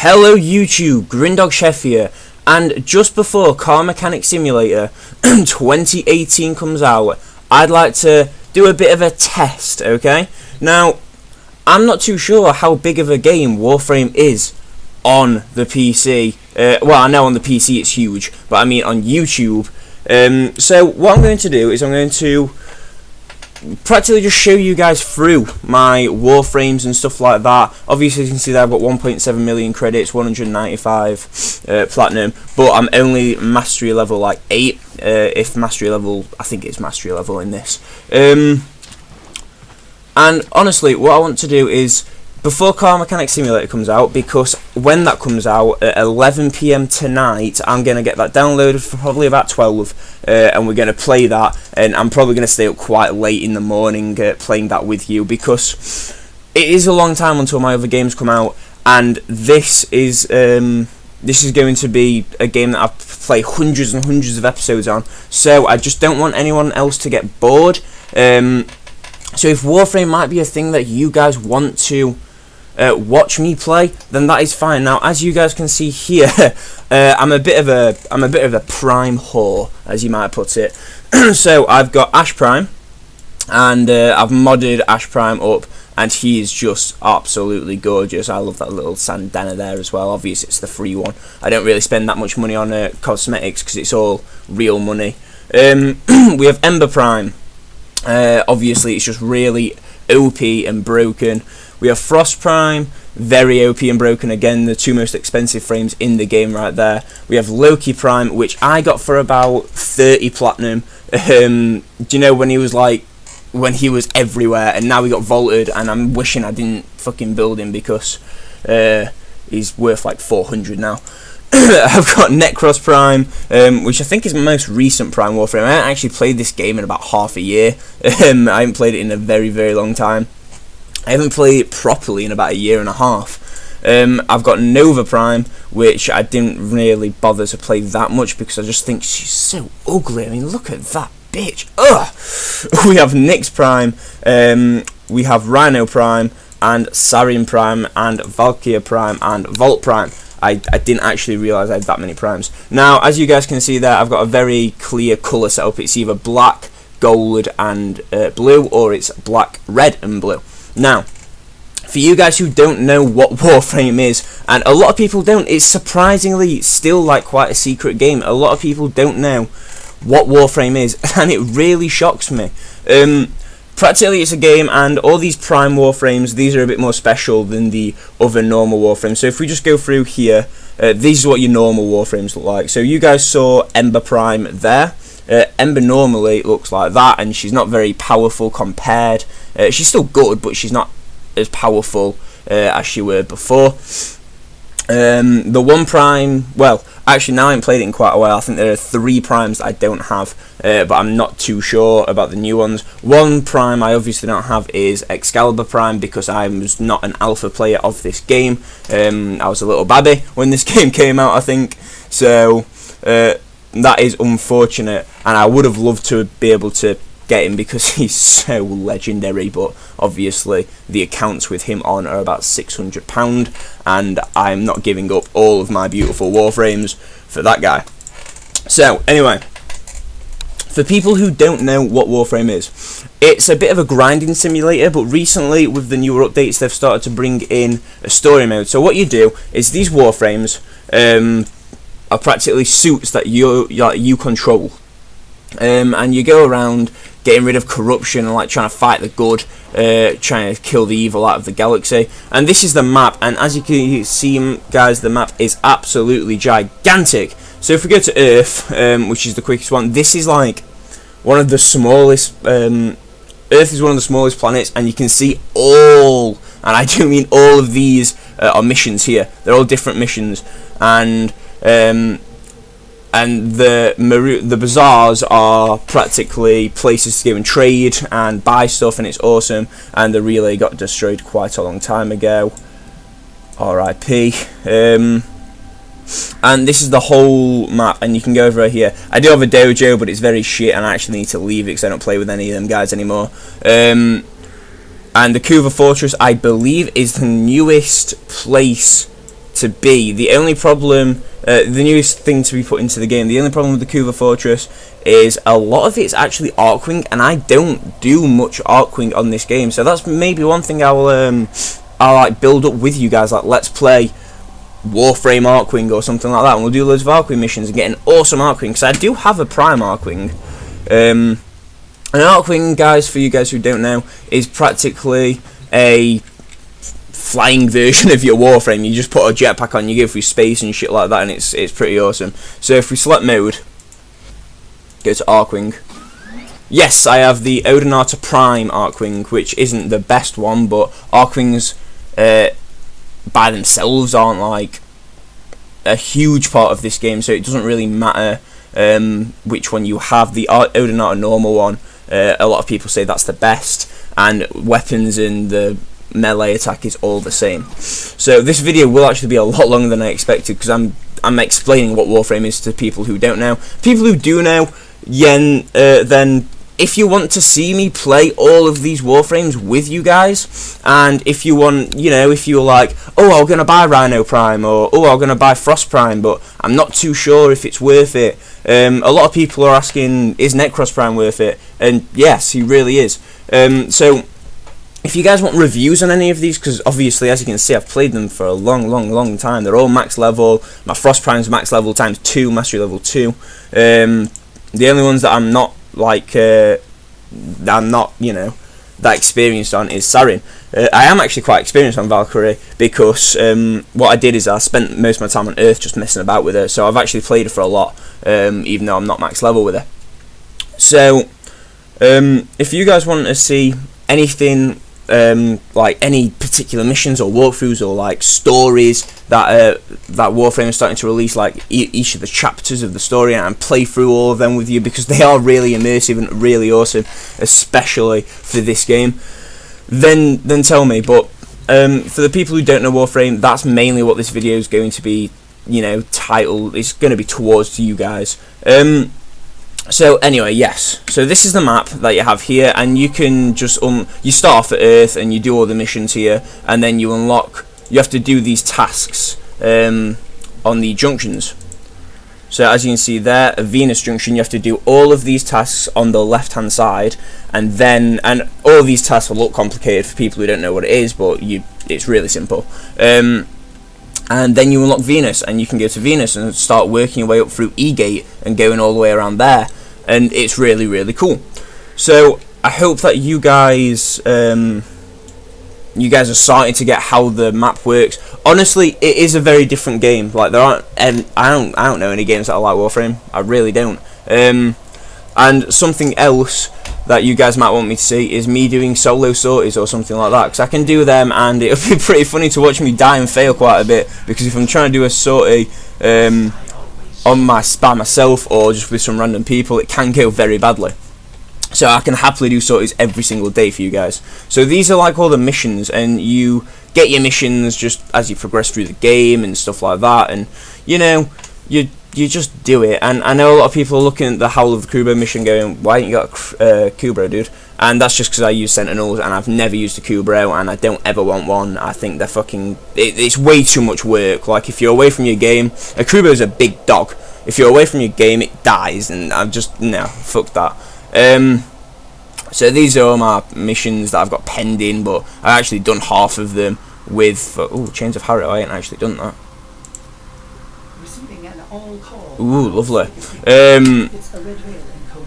Hello YouTube, Grindog Chef here, and just before Car Mechanic Simulator 2018 comes out, I'd like to do a bit of a test, okay? Now, I'm not too sure how big of a game Warframe is on the PC. Well, I know on the PC it's huge, but I mean on YouTube. So what I'm going to do is I'm going to practically just show you guys through my Warframes and stuff like that. Obviously you can see that I've got 1.7 million credits, 195 platinum, but I'm only mastery level like 8, if mastery level, I think it's mastery level in this. And honestly, what I want to do is, before Car Mechanic Simulator comes out, because when that comes out at 11 PM tonight, I'm going to get that downloaded for probably about 12, and we're going to play that, and I'm probably going to stay up quite late in the morning playing that with you, because it is a long time until my other games come out, and this is going to be a game that I've played hundreds and hundreds of episodes on, so I just don't want anyone else to get bored. So if Warframe might be a thing that you guys want to watch me play, then that is fine. Now, as you guys can see here, I'm a bit of a Prime whore, as you might put it. So I've got Ash Prime, and I've modded Ash Prime up, and he is just absolutely gorgeous. I love that little bandana there as well. Obviously, it's the free one. I don't really spend that much money on cosmetics because it's all real money. We have Ember Prime. Obviously, it's just really OP and broken. We have Frost Prime, very OP and broken, again the two most expensive frames in the game right there. We have Loki Prime, which I got for about 30 platinum. Do you know when he was everywhere, and now he got vaulted, and I'm wishing I didn't fucking build him because he's worth like 400 now. I've got Necros Prime, which I think is my most recent Prime Warframe. I haven't actually played this game in about half a year. I haven't played it in a very, very long time. I haven't played it properly in about a year and a half. I've got Nova Prime, which I didn't really bother to play that much because I just think she's so ugly. I mean, look at that bitch. Ugh! We have Nyx Prime, we have Rhino Prime, and Sarin Prime, and Valkyria Prime, and Vault Prime. I didn't actually realise I had that many primes. Now, as you guys can see there, I've got a very clear colour setup. It's either black, gold, and blue, or it's black, red, and blue. Now, for you guys who don't know what Warframe is, and a lot of people don't, it's surprisingly still like quite a secret game. A lot of people don't know what Warframe is, and it really shocks me. Practically it's a game, and all these Prime Warframes, these are a bit more special than the other normal Warframes. So if we just go through here, these are what your normal Warframes look like. So you guys saw Ember Prime there. Ember normally looks like that, and she's not very powerful compared. She's still good, but she's not as powerful as she were before. The one Prime, well, actually now I haven't played it in quite a while. I think there are 3 Primes that I don't have, but I'm not too sure about the new ones. One Prime I obviously don't have is Excalibur Prime, because I was not an alpha player of this game. I was a little babby when this game came out, I think, so that is unfortunate, and I would have loved to be able to get him because he's so legendary, but obviously the accounts with him on are about £600, and I'm not giving up all of my beautiful Warframes for that guy. So anyway, for people who don't know what Warframe is, it's a bit of a grinding simulator, but recently with the newer updates they've started to bring in a story mode. So what you do is these Warframes are practically suits that you control, and you go around getting rid of corruption and like trying to fight the good, trying to kill the evil out of the galaxy. And this is the map, and as you can see, guys, the map is absolutely gigantic. So if we go to Earth, which is the quickest one, this is like one of the smallest. Earth is one of the smallest planets, and you can see all, and I do mean all of these are missions here. They're all different missions, and the bazaars are practically places to go and trade and buy stuff, and it's awesome. And the relay got destroyed quite a long time ago, RIP. And this is the whole map, and you can go over here. I do have a dojo, but it's very shit, and I actually need to leave it because I don't play with any of them guys anymore. And the Kuva Fortress, I believe, is the newest place to be. The only problem, the newest thing to be put into the game, the only problem with the Kuva Fortress is a lot of it's actually Arcwing, and I don't do much Arcwing on this game. So that's maybe one thing I'll like build up with you guys. Like, let's play Warframe Arcwing or something like that, and we'll do loads of Arcwing missions and get an awesome Arcwing, because I do have a Prime Arcwing. An Arcwing, guys, for you guys who don't know, is practically a flying version of your Warframe. You just put a jetpack on, you go through space and shit like that, and it's pretty awesome. So if we select mode, go to Arcwing. Yes, I have the Odinata Prime Arcwing, which isn't the best one, but Arcwings by themselves aren't like a huge part of this game, so it doesn't really matter which one you have. The Odinata normal one, a lot of people say that's the best, and weapons and the melee attack is all the same. So this video will actually be a lot longer than I expected, because I'm explaining what Warframe is to people who don't know. People who do know, then if you want to see me play all of these Warframes with you guys, and if you want, you know, if you're like, oh, I'm going to buy Rhino Prime, or oh, I'm going to buy Frost Prime, but I'm not too sure if it's worth it. A lot of people are asking, is Necros Prime worth it? And yes, he really is. So if you guys want reviews on any of these, because obviously, as you can see, I've played them for a long time. They're all max level. My Frost Prime's max level times 2, mastery level 2. The only ones that I'm not you know, that experienced on is Sarin. I am actually quite experienced on Valkyrie, because what I did is I spent most of my time on Earth just messing about with her, so I've actually played her for a lot, even though I'm not max level with her. So if you guys want to see anything, like any particular missions or walkthroughs or like stories that Warframe is starting to release, like each of the chapters of the story, and play through all of them with you, because they are really immersive and really awesome, especially for this game, then tell me. But for the people who don't know Warframe, that's mainly what this video is going to be, you know, titled. It's going to be towards you guys. So anyway, yes, so this is the map that you have here, and you can just you start off at Earth and you do all the missions here, and then you have to do these tasks on the junctions. So as you can see there, a Venus junction, you have to do all of these tasks on the left hand side, and all of these tasks will look complicated for people who don't know what it is, but it's really simple. And then you unlock Venus, and you can go to Venus and start working your way up through E-Gate and going all the way around there, and it's really cool. So I hope that you guys are starting to get how the map works. Honestly, it is a very different game. Like, there aren't, and I don't know any games that are like Warframe. I really don't. And something else that you guys might want me to see is me doing solo sorties or something like that, because I can do them, and it'll be pretty funny to watch me die and fail quite a bit, because if I'm trying to do a sortie by myself or just with some random people, it can go very badly. So I can happily do sorties every single day for you guys. So these are like all the missions, and you get your missions just as you progress through the game and stuff like that, and you know, you just do it. And I know a lot of people are looking at the Howl of the Kubo mission going, why ain't you got a Kubro, dude? And that's just because I use Sentinels, and I've never used a Kubro, and I don't ever want one. I think they're fucking, it's way too much work. Like, if you're away from your game, a Kubro's a big dog. If you're away from your game, it dies, and I'm just, no, fuck that. So these are all my missions that I've got pending, but I've actually done half of them with, Chains of Harrow. I ain't actually done that. Ooh, lovely.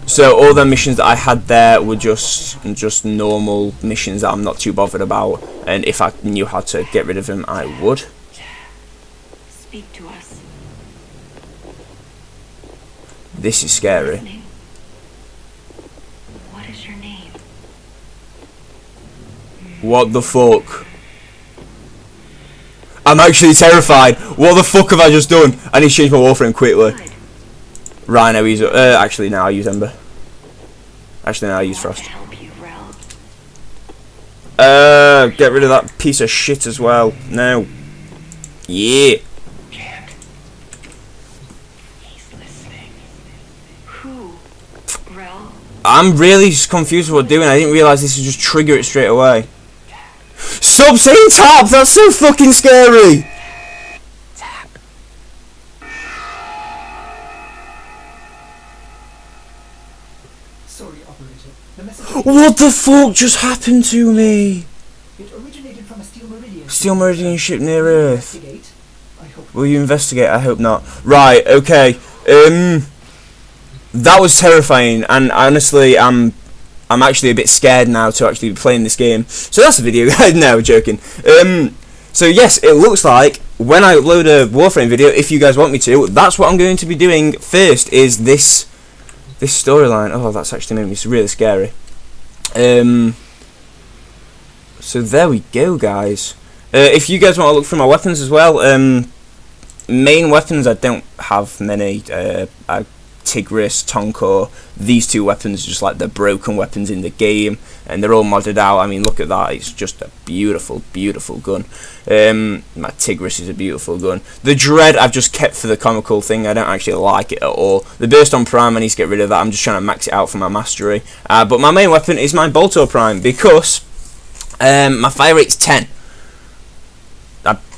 So all the missions that I had there were just normal missions that I'm not too bothered about, and if I knew how to get rid of them, I would. Speak to us. This is scary. What is your name? What the fuck? I'm actually terrified. What the fuck have I just done? I need to change my Warframe quickly. Rhino, actually, now I use Ember. Actually, now I use Frost. Get rid of that piece of shit as well. No. Yeah. I'm really confused with what I'm doing. I didn't realise this would just trigger it straight away. Stop saying tap! That's so fucking scary! Sorry, operator. The message. What the fuck just happened to me? It originated from a steel meridian. Steel meridian ship near Earth. Investigate. I hope. Will you investigate? I hope not. Right, okay. That was terrifying, and honestly, I'm actually a bit scared now to actually be playing this game. So that's the video, guys. No, joking. So yes, it looks like when I upload a Warframe video, if you guys want me to, that's what I'm going to be doing first. Is this storyline? Oh, that's actually made me really scary. So there we go, guys. If you guys want to look through my weapons as well, main weapons, I don't have many. Tigris, Tonkor, these two weapons are just like the broken weapons in the game, and they're all modded out. I mean, look at that, it's just a beautiful, beautiful gun. My Tigris is a beautiful gun. The Dread I've just kept for the comical thing, I don't actually like it at all. The Burst on Prime, I need to get rid of that, I'm just trying to max it out for my mastery. But my main weapon is my Bolto Prime, because my fire rate's 10.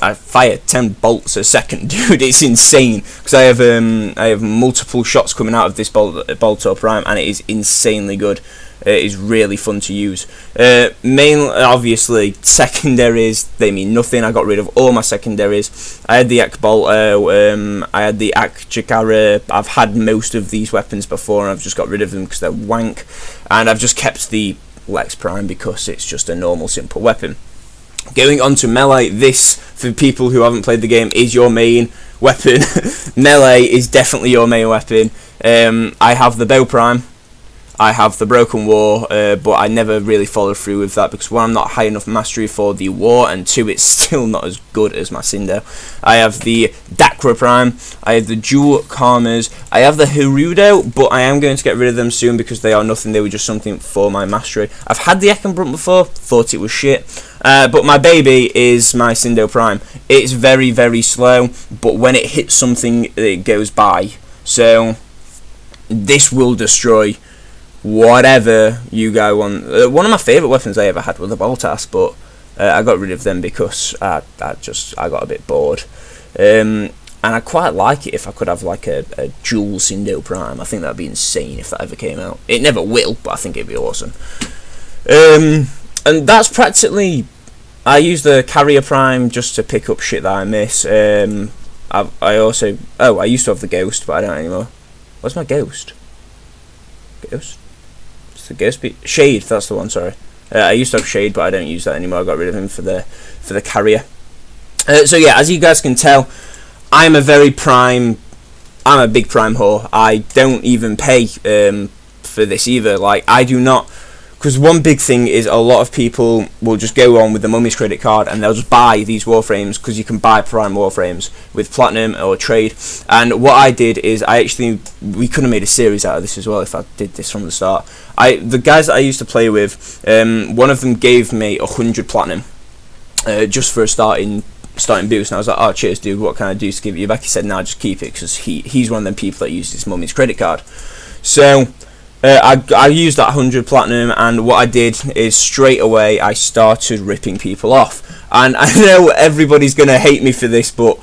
I fire 10 bolts a second, dude. It's insane, because I have multiple shots coming out of this Bolto Prime, and it is insanely good. It is really fun to use. Obviously, secondaries, they mean nothing. I got rid of all my secondaries. I had the Ak Bolto, I had the Ak Jakara. I've had most of these weapons before, and I've just got rid of them because they're wank. And I've just kept the Lex Prime because it's just a normal, simple weapon. Going on to melee, this, for people who haven't played the game, is your main weapon. Melee is definitely your main weapon. I have the Bow Prime, I have the Broken War, but I never really follow through with that because one, I'm not high enough mastery for the War, and two, it's still not as good as my Cinder. I have the Dakra Prime, I have the Jewel Karmas, I have the Hirudo, but I am going to get rid of them soon because they are nothing, they were just something for my mastery. I've had the Ekenbrunt before, thought it was shit. But my baby is my Cinder Prime. It's very, very slow, but when it hits something, it goes by. So this will destroy whatever you guys want. One of my favourite weapons I ever had was the Boltas, but I got rid of them because I got a bit bored. And I quite like it if I could have like a dual Cinder Prime. I think that'd be insane if that ever came out. It never will, but I think it'd be awesome. And that's practically. I use the Carrier Prime just to pick up shit that I miss. I also. Oh, I used to have the Ghost, but I don't anymore. What's my Ghost? Ghost? It's the Ghost. Shade. That's the one. Sorry. I used to have Shade, but I don't use that anymore. I got rid of him for the Carrier. So yeah, as you guys can tell, I'm a big Prime whore. I don't even pay for this either. Like, I do not. Because one big thing is a lot of people will just go on with the Mummy's credit card and they'll just buy these Warframes because you can buy Prime Warframes with Platinum or Trade. And what I did is we could have made a series out of this as well if I did this from the start. The guys that I used to play with, one of them gave me 100 Platinum just for a starting boost, and I was like, oh cheers dude, what can I do to give you back? He said, nah, just keep it, because he's one of them people that uses his Mummy's credit card. So I used that 100 Platinum, and what I did is straight away I started ripping people off. And I know everybody's going to hate me for this, but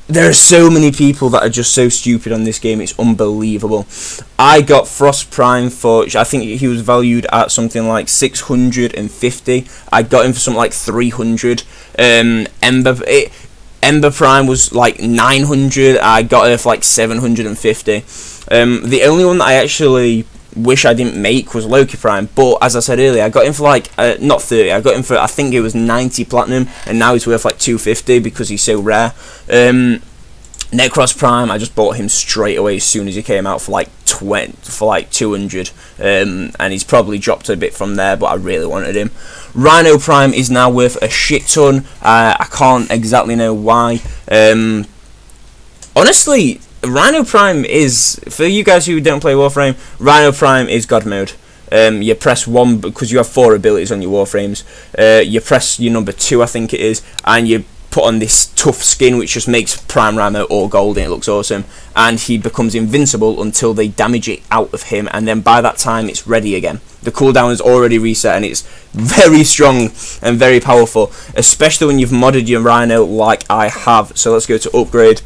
there are so many people that are just so stupid on this game, it's unbelievable. I got Frost Prime for, I think he was valued at something like 650. I got him for something like 300. Ember Prime was like 900. I got her for like 750. The only one that I actually wish I didn't make was Loki Prime, but as I said earlier, I got him for like not 30, I got him for, I think it was 90 Platinum, and now he's worth like 250 because he's so rare. Necros Prime, I just bought him straight away as soon as he came out for like 200, and he's probably dropped a bit from there, but I really wanted him. Rhino Prime is now worth a shit ton. I can't exactly know why. Honestly, Rhino Prime is, for you guys who don't play Warframe, Rhino Prime is God mode. You press 1 because you have 4 abilities on your Warframes. You press your number 2, I think it is, and you put on this tough skin which just makes Prime Rhino all gold and it looks awesome. And he becomes invincible until they damage it out of him, and then by that time it's ready again. The cooldown is already reset and it's very strong and very powerful, especially when you've modded your Rhino like I have. So let's go to upgrade.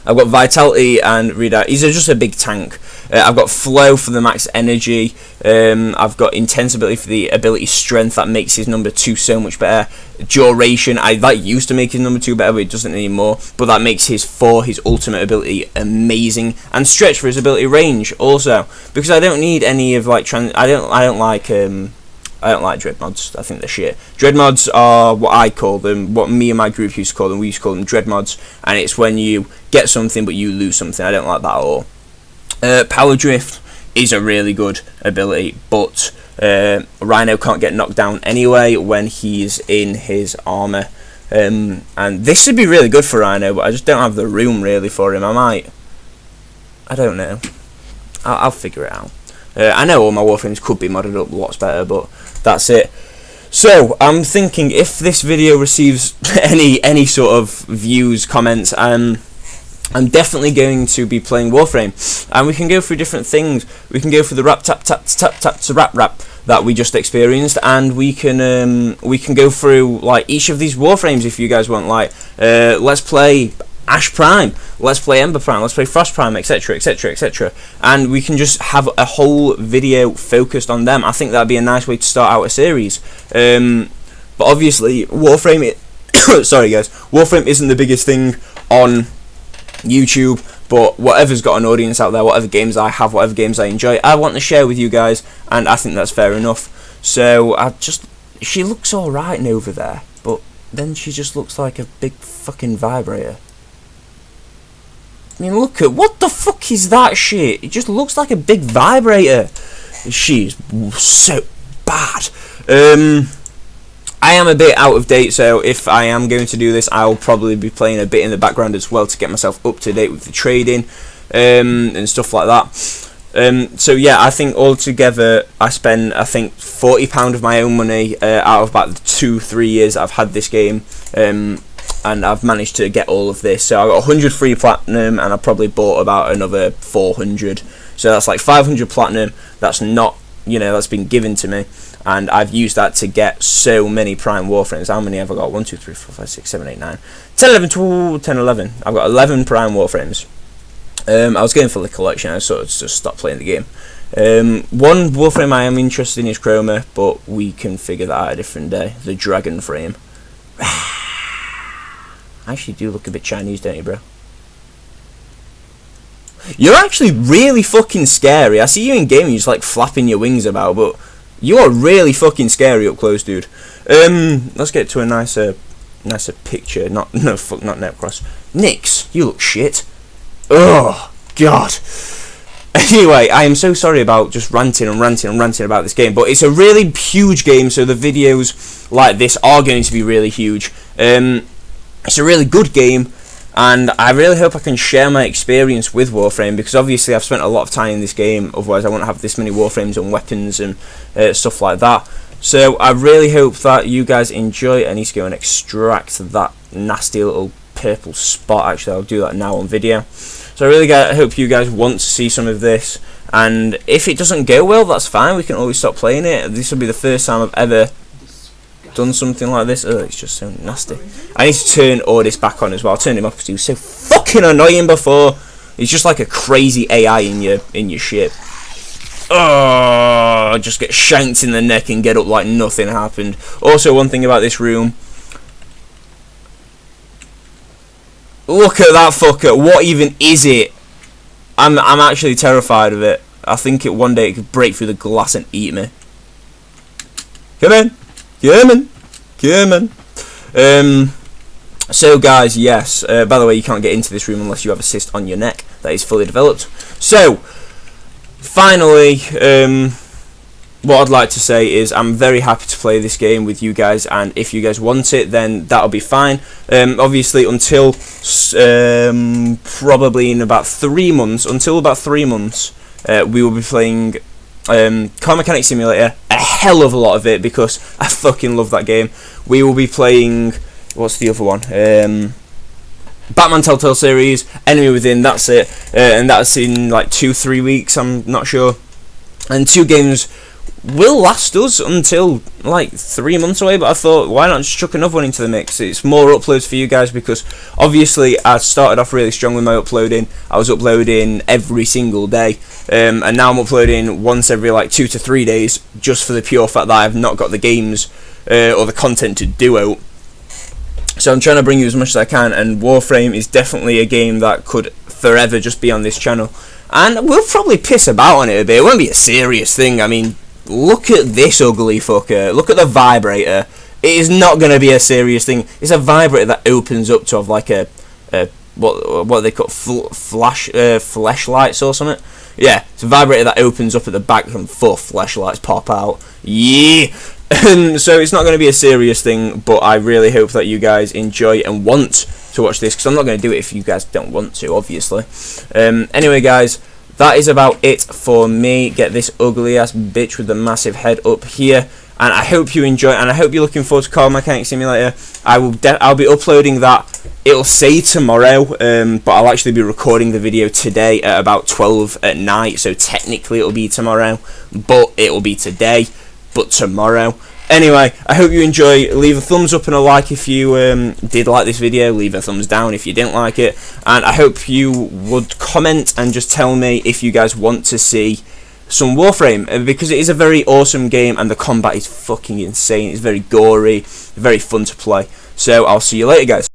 I've got Vitality and Redoubt. He's just a big tank. I've got flow for the max energy. I've got intense ability for the ability strength. That makes his number 2 so much better. Duration, that used to make his number 2 better, but it doesn't anymore. But that makes his 4, his ultimate ability, amazing. And stretch for his ability range also, because I don't need any of like I don't like dread mods. I think they're shit. Dread mods are what I call them, what me and my group used to call them. We used to call them dread mods, and it's when you get something but you lose something. I don't like that at all. Power drift is a really good ability, but Rhino can't get knocked down anyway when he's in his armor. And this would be really good for Rhino, but I just don't have the room really for him. I don't know. I'll figure it out. I know all my Warframes could be modded up lots better, but that's it. So I'm thinking if this video receives any sort of views, comments, I'm definitely going to be playing Warframe, and we can go through different things. We can go through the rap tap tap tap tap to rap that we just experienced, and we can go through like each of these Warframes if you guys want. Like let's play Ash Prime, let's play Ember Prime, let's play Frost Prime, etc, etc, etc, and we can just have a whole video focused on them. I think that'd be a nice way to start out a series. But obviously Warframe sorry guys, Warframe isn't the biggest thing on YouTube, but whatever's got an audience out there, whatever games I have, whatever games I enjoy, I want to share with you guys, and I think that's fair enough. So she looks alright over there, but then she just looks like a big fucking vibrator. I mean, look at, what the fuck is that shit? It just looks like a big vibrator. She's so bad. I am a bit out of date, so if I am going to do this, I'll probably be playing a bit in the background as well to get myself up to date with the trading and stuff like that. So yeah, I think altogether I spend, I think, £40 of my own money out of about the 2-3 years that I've had this game, and I've managed to get all of this. So I got 100 free platinum, and I probably bought about another 400. So that's like 500 platinum. That's not, that's been given to me, and I've used that to get so many Prime Warframes. How many have I got? 1, 2, 3, 4, 5, 6, 7, 8, 9, 10, 11, 12, 10, 11. I've got 11 Prime Warframes. I was going for the collection. I sort of just stopped playing the game. One Warframe I am interested in is Chroma, but we can figure that out a different day. The Dragon Frame. I actually do look a bit Chinese, don't you, bro? You're actually really fucking scary. I see you in game, you're just like flapping your wings about, but you are really fucking scary up close, dude. Let's get to a nicer picture. Not Netcross. Nix, you look shit. Oh god. Anyway, I am so sorry about just ranting about this game, but it's a really huge game, so the videos like this are going to be really huge. It's a really good game, and I really hope I can share my experience with Warframe, because obviously I've spent a lot of time in this game, otherwise I wouldn't have this many Warframes and weapons and stuff like that. So I really hope that you guys enjoy it. I need to go and extract that nasty little purple spot. Actually, I'll do that now on video. So I really hope you guys want to see some of this, and if it doesn't go well, that's fine, we can always stop playing it. This will be the first time I've ever done something like this. Oh, it's just so nasty. I need to turn Ordis back on as well. I'll turn him off because he was so fucking annoying before. He's just like a crazy AI in your ship. Oh, just get shanked in the neck and get up like nothing happened. Also, one thing about this room. Look at that fucker. What even is it? I'm actually terrified of it. I think one day it could break through the glass and eat me. Come in. Come on. So guys, yes, by the way, you can't get into this room unless you have assist on your neck. That is fully developed. So finally, what I'd like to say is I'm very happy to play this game with you guys, and if you guys want it, then that'll be fine. Obviously until probably in about 3 months, we will be playing Car Mechanic Simulator, a hell of a lot of it, because I fucking love that game. We will be playing, what's the other one? Batman Telltale series, Enemy Within, that's it, and that's in like 2-3 weeks, I'm not sure. And 2 games will last us until like 3 months away, but I thought, why not just chuck another one into the mix? It's more uploads for you guys, because obviously I started off really strong with my uploading. I was uploading every single day, and now I'm uploading once every like 2 to 3 days, just for the pure fact that I've not got the games or the content to do out. So I'm trying to bring you as much as I can, and Warframe is definitely a game that could forever just be on this channel. And we'll probably piss about on it a bit. It won't be a serious thing. I mean, look at this ugly fucker. Look at the vibrator. It is not going to be a serious thing. It's a vibrator that opens up to have like a what they call flashlights or something. Yeah, it's a vibrator that opens up at the back and flashlights pop out. Yeah. So it's not going to be a serious thing, but I really hope that you guys enjoy and want to watch this, because I'm not going to do it if you guys don't want to, obviously. Anyway, guys, that is about it for me. Get this ugly ass bitch with the massive head up here, and I hope you enjoy, and I hope you're looking forward to Car Mechanic Simulator. I'll be uploading that. It'll say tomorrow, but I'll actually be recording the video today at about 12 at night, so technically it'll be tomorrow, but it'll be today, but tomorrow. Anyway, I hope you enjoy. Leave a thumbs up and a like if you did like this video. Leave a thumbs down if you didn't like it. And I hope you would comment and just tell me if you guys want to see some Warframe, because it is a very awesome game and the combat is fucking insane. It's very gory, very fun to play. So I'll see you later, guys.